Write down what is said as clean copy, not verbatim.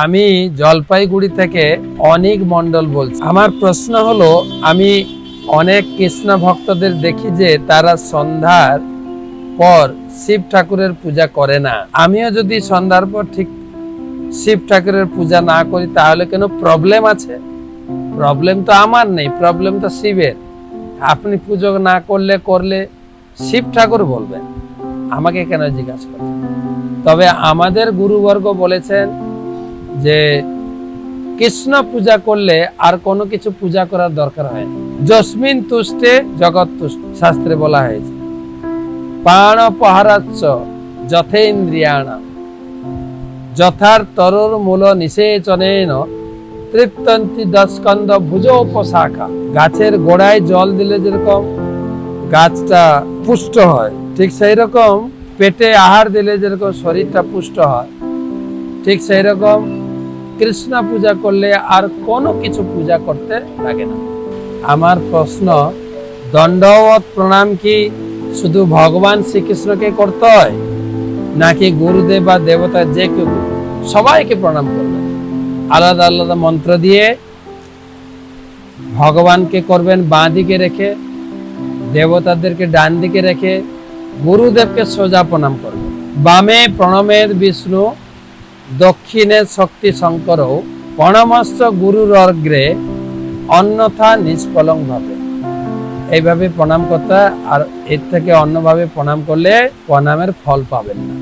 আমি জলপাইগুড়ি থেকে অনেক মন্ডল বলছি। আমার প্রশ্ন হলো, আমি অনেক কৃষ্ণ ভক্তদের দেখি যে তারা সন্ধ্যার পর শিব ঠাকুরের পূজা করে না। আমিও যদি সন্ধ্যার পর ঠিক শিব ঠাকুরের পূজা না করি তাহলে কেন প্রবলেম আছে? প্রবলেম তো আমার নেই, প্রবলেম তো শিবের। আপনি পুজো না করলে শিব ঠাকুর বলবেন, আমাকে কেন জিজ্ঞাসা করছেন? তবে আমাদের গুরুবর্গ বলেছেন যে কৃষ্ণ পূজা করলে আর কোনো কিছু পূজা করার দরকার হয় না। যস্মিন তুষ্টে জগৎ তুষ্ট, শাস্ত্রে বলা হয়েছে। প্রাণ পহারাচ্চ যথেন্দ্রিয়াণাম যথার তরুর মূল নিষেচনেন তৃপ্তন্তি দশকন্দ ভুজোপশাখা। গাছের গোড়ায় জল দিলে যেরকম গাছটা পুষ্ট হয়, ঠিক সেই রকম পেটে আহার দিলে যেরকম শরীরটা পুষ্ট হয়, ঠিক সেই রকম কৃষ্ণ পূজা করলে আর কোনো কিছু পূজা করতে লাগে না। আমার প্রশ্ন, দণ্ডবত প্রণাম কি শুধু ভগবান শ্রীকৃষ্ণকে করতে হয়, নাকি গুরুদেব বা দেবতা যে কেউ সবাইকে প্রণাম করবেন? আলাদা আলাদা মন্ত্র দিয়ে ভগবানকে করবেন বাঁ দিকে রেখে, দেবতাদেরকে ডান দিকে রেখে, গুরুদেবকে সোজা প্রণাম করবেন। বামে প্রণমের বিষ্ণু, দক্ষিণে শক্তি শঙ্কর, প্রণামস্ত গুরুর অগ্রে অন্যথা নিষ্ফলং ভাবে। এইভাবে প্রণাম করতে, আর এর থেকে অন্যভাবে প্রণাম করলে প্রণামের ফল পাবেন না।